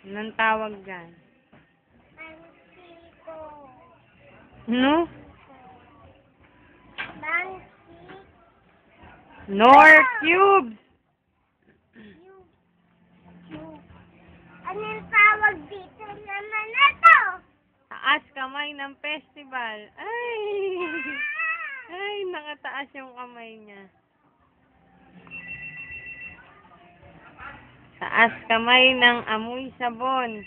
Anong tawag dyan? Bangkito. No? Bangkit. Nor cubes. Cube. Anong tawag dito naman na to? Taas kamay ng festival. Ay! Ay, nakataas yung kamay niya. Taas kamay ng amoy sabon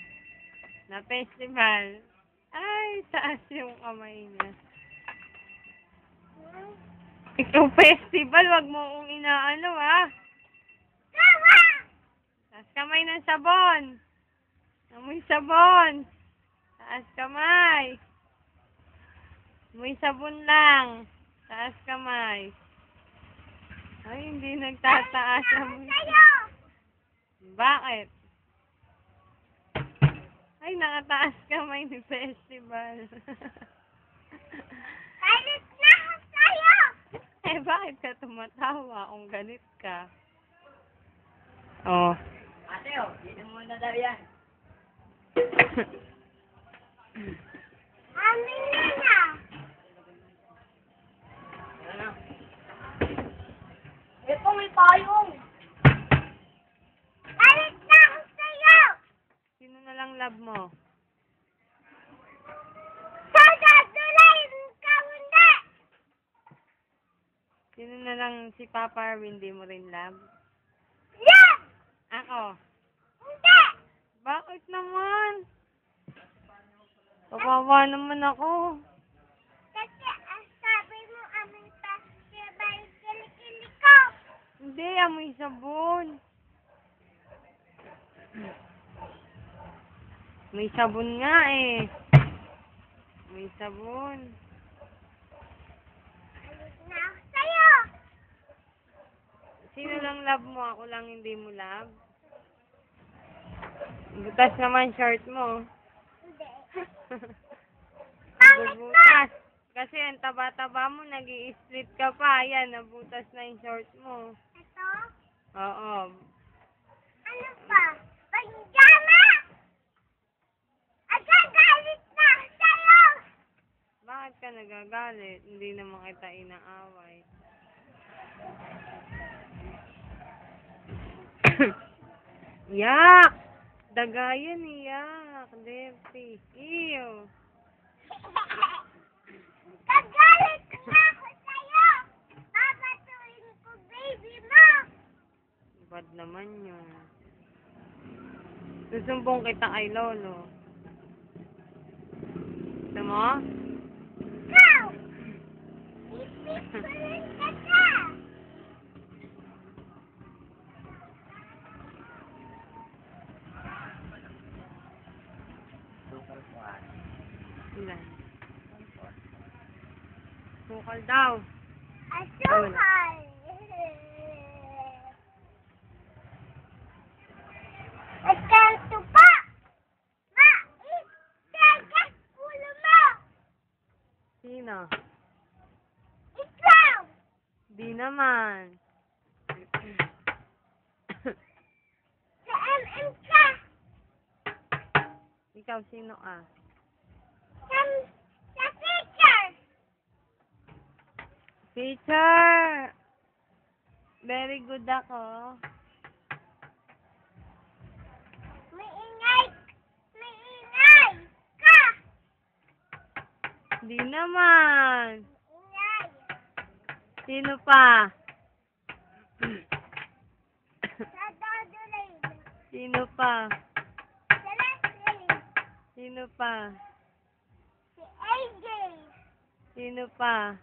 na festival. Ay, taas yung kamay niya. Ikaw festival, wag mo kong inaano ha. Taas kamay ng sabon. Amoy sabon. Taas kamay. Amoy sabon lang. Taas kamay. Ay, hindi nagtataas. Amoy sabon. Bakit? Ay, nakataas kamay ni festival. Alis na ako sa'yo! Eh, bakit ka tumatawa kung galit ka? Oh. Ate, oh, dito muna daw yan. Amin na. Ano? Ito, may payong. Alis na ako sa'yo! Sino na lang love mo? Sadadulayin ka hindi! Sino na lang si Papa Arwin, hindi mo rin love? Yeah! Ako. Hindi! Bakit naman? Kawawa naman ako. Kasi ang sabi mo aming festival kilikili ko. Hindi, amoy sabon. May sabon nga eh. May sabon. Alis na ako sa'yo! Sino lang love mo? Ako lang hindi mo love? Butas naman short mo. Hindi. Pangit na! Bubutas. Kasi ang taba-taba mo, nag-i-split ka pa. Ayan, nabutas na yung short mo. Ito? Oo. Ano pa? Pajama! Agagalit na ako sa'yo! Bakit ka nagagalit? Hindi naman kita inaaway. Yak! Dagayan yak. Dirty. Ew. Gagalit na ako sa'yo! Babatuin ko baby mo! Bad naman yun. Susumbong kita kay Lolo. Gusto mo? Ikaw! Ipipulin kita! Sukal po, ate. Ilan? Sukal daw. Asukal! Askanto pa! Tigas ulo mo! Sino? Ikaw! Di naman. Sa MM ka! Ikaw, sino ka? Sa teacher! Teacher! Very good ako. Maingay ka! Di naman. Ingay! Sino pa? Sa Dodolay! Sino pa? Sa Leslie! Sino pa? Si AJ! Sino pa?